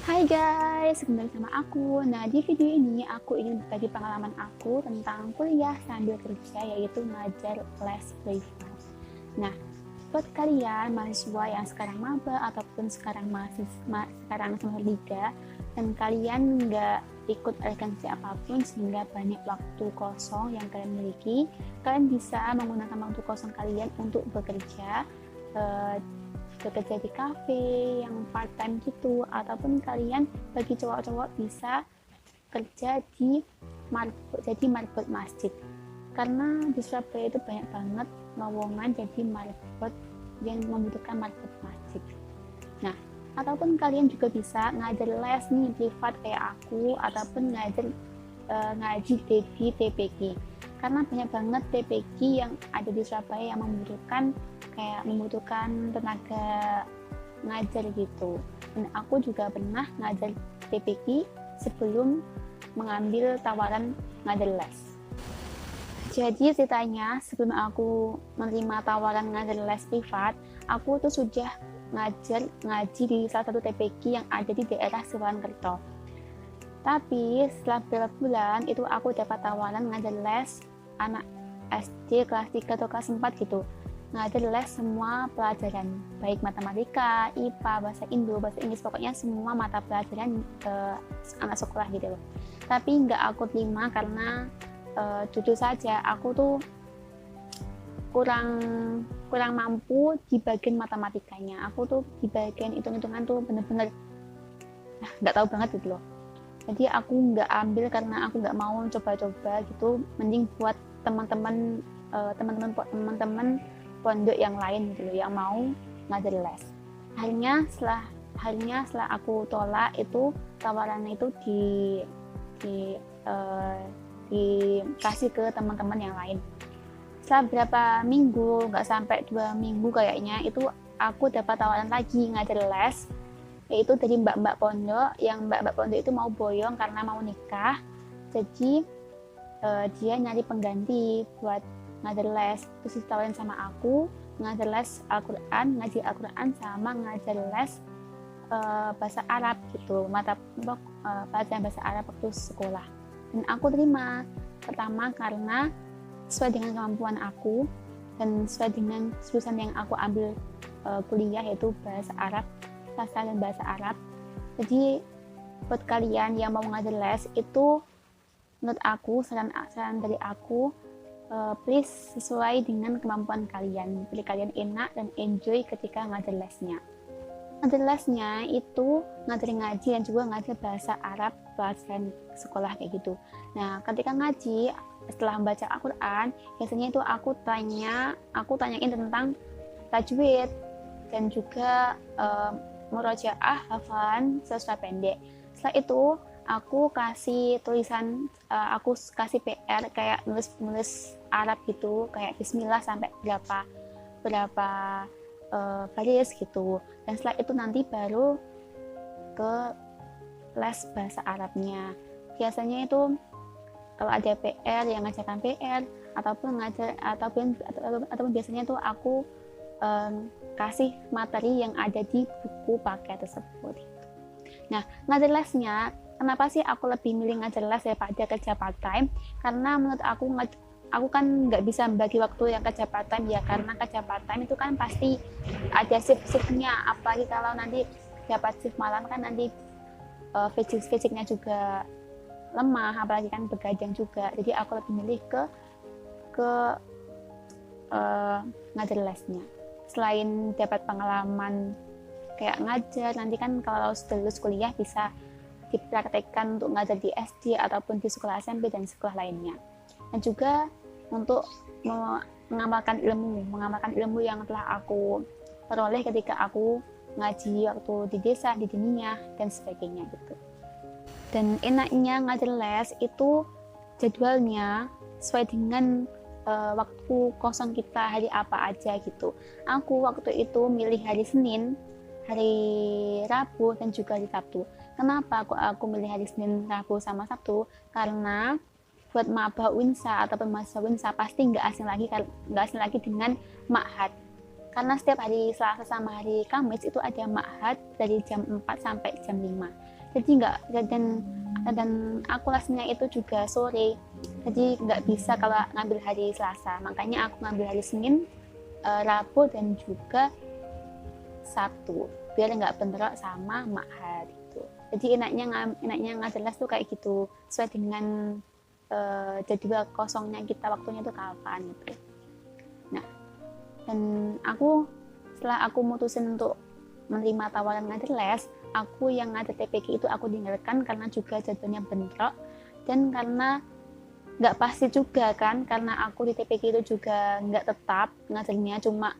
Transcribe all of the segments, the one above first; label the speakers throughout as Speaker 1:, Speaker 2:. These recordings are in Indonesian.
Speaker 1: Hai guys, kembali sama aku. Nah, di video ini aku ingin berbagi pengalaman aku tentang kuliah sambil kerja, yaitu ngajar les privat. Nah, buat kalian mahasiswa yang sekarang maba ataupun sekarang sekarang semester 3 dan kalian nggak ikut aliansi apapun sehingga banyak waktu kosong yang kalian miliki, kalian bisa menggunakan waktu kosong kalian untuk bekerja eh, bekerja di kafe yang part time gitu, ataupun kalian bagi cowok-cowok bisa kerja di marbot masjid, karena di Surabaya itu banyak banget lowongan jadi marbot yang membutuhkan marbot masjid. Nah, ataupun kalian juga bisa ngajar les nih privat kayak aku, ataupun ngaji di TPQ, karena banyak banget TPQ yang ada di Surabaya yang membutuhkan tenaga ngajar gitu. Dan aku juga pernah ngajar TPQ sebelum mengambil tawaran ngajar les. Jadi ceritanya, sebelum aku menerima tawaran ngajar les privat, aku tuh sudah ngaji di salah satu TPQ yang ada di daerah Surakarta. Tapi setelah beberapa bulan itu aku dapat tawaran ngajar les anak SD kelas 3 atau kelas 4 gitu. Ngajar les semua pelajaran, baik matematika, IPA, bahasa Indo, bahasa Inggris, pokoknya semua mata pelajaran ke anak sekolah gitu loh. Tapi nggak aku terima karena jujur saja aku tuh kurang mampu di bagian matematikanya. Aku tuh di bagian hitung-hitungan tuh bener-bener nggak tahu banget gitu loh. Jadi aku nggak ambil karena aku nggak mau coba-coba gitu, mending buat teman-teman pondok yang lain gitu loh, yang mau ngajar les. Akhirnya setelah aku tolak itu tawarannya itu dikasih ke teman-teman yang lain. Setelah berapa minggu, nggak sampai 2 minggu kayaknya, itu aku dapat tawaran lagi ngajar les, yaitu dari mbak-mbak pondok, yang mbak-mbak pondok itu mau boyong karena mau nikah. Jadi dia nyari pengganti buat ngajar les. Terus ditawarin sama aku ngajar les Al-Quran, ngaji Al-Quran, sama ngajar les bahasa Arab gitu, mata pelajaran bahasa Arab waktu sekolah. Dan aku terima, pertama karena sesuai dengan kemampuan aku dan sesuai dengan jurusan yang aku ambil kuliah, yaitu bahasa Arab, sastra dan bahasa Arab. Jadi buat kalian yang mau ngajar les itu, menurut aku, saran dari aku, please sesuai dengan kemampuan kalian. Jadi kalian enak dan enjoy ketika ngajar lesnya. Ngajar lesnya itu ngajar ngaji dan juga ngajar bahasa Arab pelajaran sekolah kayak gitu. Nah, ketika ngaji, setelah membaca Al-Quran, biasanya itu aku tanyain tentang tajwid dan juga murojaah, hafalan sesuai pendek. Setelah itu aku kasih tulisan, aku kasih PR kayak nulis Arab gitu, kayak Bismillah sampai berapa baris gitu. Dan setelah itu nanti baru ke les bahasa Arabnya. Biasanya itu kalau ada PR yang ngajarkan PR ataupun biasanya tuh aku kasih materi yang ada di buku paket tersebut. Nah, ngajar lesnya, kenapa sih aku lebih milih ngajar les daripada kerja part time? Karena menurut aku kan nggak bisa membagi waktu yang kerja part time ya, karena kerja part time itu kan pasti ada shift-shiftnya, apalagi kalau nanti dapat shift malam kan nanti fisiknya juga lemah, apalagi kan begadang juga. Jadi aku lebih milih ke ngajar lesnya. Selain dapat pengalaman kayak ngajar, nanti kan kalau sudah lulus kuliah bisa dipraktekkan untuk ngajar di SD ataupun di sekolah SMP dan sekolah lainnya. Dan juga untuk mengamalkan ilmu yang telah aku peroleh ketika aku ngaji waktu di desa, di dunia dan sebagainya gitu. Dan enaknya ngajar les itu jadwalnya sesuai dengan waktu kosong kita hari apa aja gitu. Aku waktu itu milih hari Senin, hari Rabu, dan juga hari Sabtu. Kenapa aku milih hari Senin, Rabu, sama Sabtu? Karena buat maba Unsa ataupun mahasiswa Unsa pasti nggak asing lagi dengan ma'had. Karena setiap hari Selasa sama hari Kamis itu ada ma'had dari jam 4 sampai jam 5. jadi nggak, dan aku lesnya itu juga sore, jadi nggak bisa kalau ngambil hari Selasa, makanya aku ngambil hari Senin, Rabu dan juga Sabtu biar nggak bentrok sama mahar gitu. Jadi enaknya ngajar les tuh kayak gitu, sesuai dengan jadwal kosongnya kita, waktunya tuh kapan gitu. Nah, dan setelah aku mutusin untuk menerima tawaran ngajar les, aku yang ngajar TPG itu aku tinggalkan karena juga jadwalnya bentrok, dan karena nggak pasti juga kan, karena aku di TPG itu juga nggak tetap ngajarnya, cuma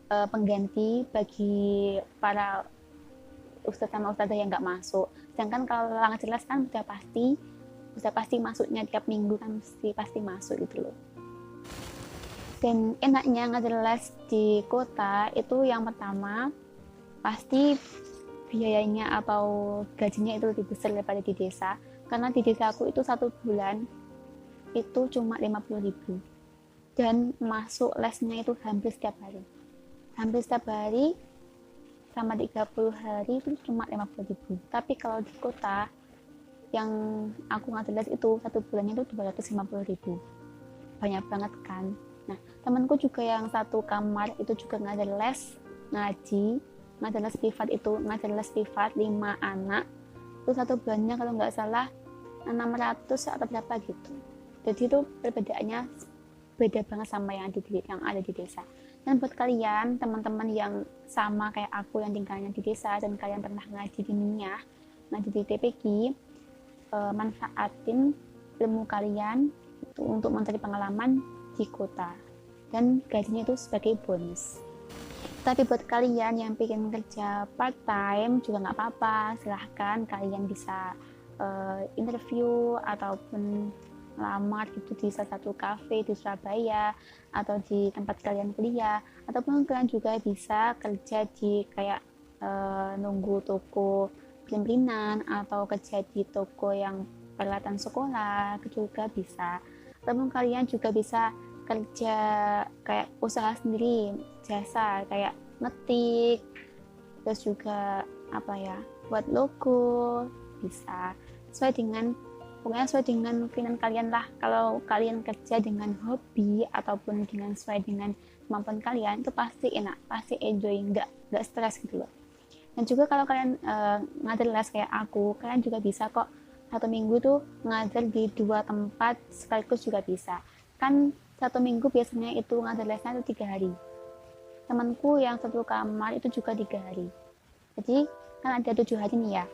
Speaker 1: pengganti bagi para ustadz sama ustadzah yang nggak masuk. Sedangkan kalau ngajar les kan udah pasti masuknya tiap minggu kan, pasti masuk gitu loh. Dan enaknya ngajar les di kota itu yang pertama pasti biayanya atau gajinya itu lebih besar daripada di desa, karena di desa aku itu 1 bulan itu cuma 50.000, dan masuk lesnya itu hampir setiap hari sama 30 hari itu cuma 50.000. Tapi kalau di kota yang aku ngajar les itu 1 bulannya itu 250.000, banyak banget kan. Nah, temanku juga yang satu kamar itu juga ngajar les ngajar les privat 5 anak itu 1 bulannya kalau nggak salah 600 atau berapa gitu. Jadi itu perbedaannya beda banget sama yang ada di desa. Dan buat kalian teman-teman yang sama kayak aku yang tinggalnya di desa dan kalian pernah ngaji di Minyak, ngaji di TPG, manfaatin ilmu kalian itu untuk mencari pengalaman di kota, dan gajinya itu sebagai bonus. Tapi buat kalian yang pengen kerja part time juga nggak apa-apa, silahkan kalian bisa interview ataupun lamar gitu di salah satu cafe di Surabaya atau di tempat kalian kuliah, ataupun kalian juga bisa kerja di kayak nunggu toko plimpinan atau kerja di toko yang peralatan sekolah juga bisa, ataupun kalian juga bisa kerja kayak usaha sendiri, jasa kayak ngetik, terus juga buat logo bisa, pokoknya sesuai dengan keinginan kalian lah. Kalau kalian kerja dengan hobi ataupun sesuai dengan kemampuan kalian itu pasti enak, pasti enjoy, nggak stres gitu loh. Dan juga kalau kalian ngajar les kayak aku, kalian juga bisa kok 1 minggu tuh ngajar di 2 tempat sekaligus juga bisa kan. 1 minggu biasanya itu ngajar lesnya itu 3 hari, temanku yang satu kamar itu juga 3 hari, jadi kan ada 7 hari nih ya,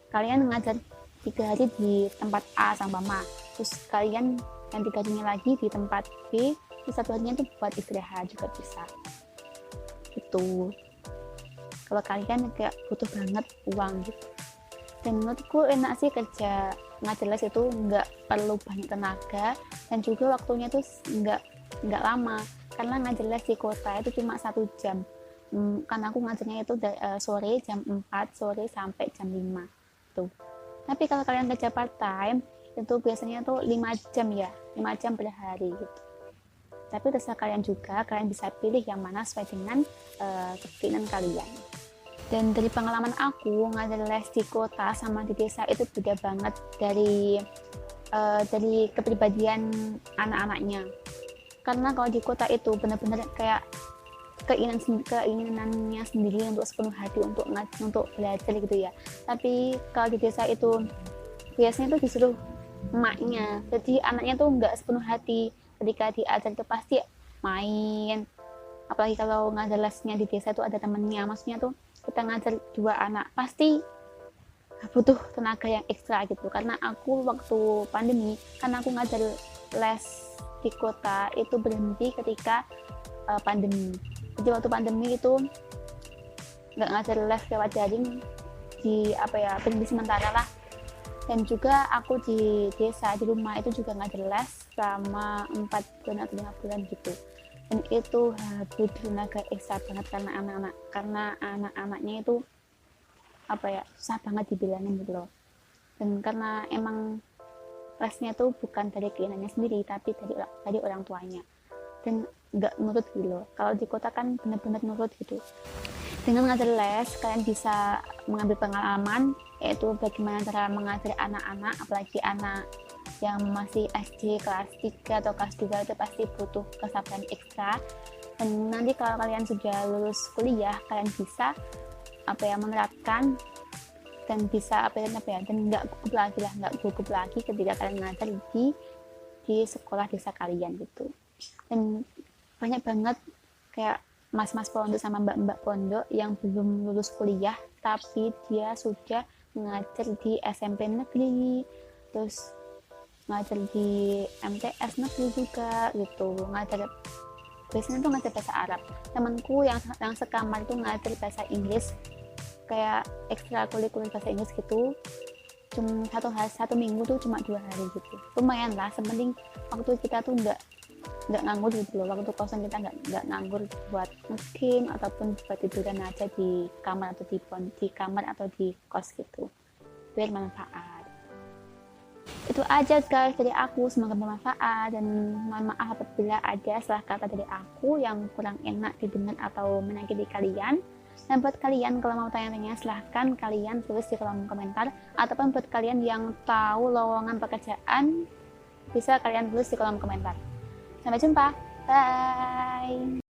Speaker 1: kalian ngajar 3 hari di tempat A sama Mama, terus kalian yang 3 harinya lagi di tempat B, terus 1 harinya itu buat istirahat juga bisa itu, kalau kalian kayak butuh banget uang gitu. Dan menurutku enak sih kerja ngajar les itu, nggak perlu banyak tenaga dan juga waktunya tuh nggak lama, karena ngajar les di kota itu cuma 1 jam. Karena aku ngajarnya itu sore jam 4 sore sampai jam 5 tuh. Tapi kalau kalian kerja part time itu biasanya tuh 5 jam ya, 5 jam per hari gitu. Tapi terserah kalian juga, kalian bisa pilih yang mana sesuai dengan keinginan kalian. Dan dari pengalaman aku ngajar les di kota sama di desa itu beda banget dari kepribadian anak-anaknya. Karena kalau di kota itu benar-benar kayak keinginannya sendiri untuk sepenuh hati untuk belajar gitu ya. Tapi kalau di desa itu biasanya tuh disuruh emaknya, jadi anaknya tuh nggak sepenuh hati ketika diajar, itu pasti main. Apalagi kalau ngajar lesnya di desa itu ada temennya, maksudnya tuh kita ngajar 2 anak pasti butuh tenaga yang ekstra gitu. Karena aku waktu pandemi, karena aku ngajar les di kota itu berhenti ketika pandemi. Jadi waktu pandemi itu nggak ngajar les lewat daring, berhenti sementara lah. Dan juga aku di desa di rumah itu juga ngajar les selama 4 bulan atau 5 bulan gitu. Dan itu habis tenaga ekstra banget karena anak-anaknya itu susah banget dibilangin gitu loh. Dan karena emang lesnya tuh bukan dari keinginannya sendiri, tapi dari orang tuanya, dan nggak nurut gitu loh. Kalau di kota kan benar-benar nurut gitu. Dengan ngajar les, kalian bisa mengambil pengalaman, yaitu bagaimana cara mengajar anak-anak, apalagi anak yang masih SD kelas 3 atau kelas 2 itu pasti butuh kesabaran ekstra. Dan nanti kalau kalian sudah lulus kuliah, kalian bisa menerapkan dan bisa dan nggak gugup lagi ketika kalian ngajar di sekolah desa kalian gitu. Dan banyak banget kayak mas-mas pondok sama mbak-mbak pondok yang belum lulus kuliah tapi dia sudah mengajar di SMP negeri, terus ngajar di MTS negeri juga gitu, biasanya tuh ngajar bahasa Arab. Temanku yang sekamar itu ngajar bahasa Inggris, kayak ekstrakurikuler bahasa Inggris gitu, cuma satu minggu tuh cuma 2 hari gitu. Lumayan lah, sepenting waktu kita tuh nggak nganggur gitu loh, waktu kosong kita nggak nganggur buat game ataupun buat tiduran aja di kamar atau di kamar atau di kos gitu, biar manfaat. Itu aja guys dari aku, semoga bermanfaat, dan mohon maaf apabila ada salah kata dari aku yang kurang enak didengar atau menyakiti kalian. Dan buat kalian kalau mau tanya-tanya silahkan kalian tulis di kolom komentar, ataupun buat kalian yang tahu lowongan pekerjaan bisa kalian tulis di kolom komentar. Sampai jumpa, bye.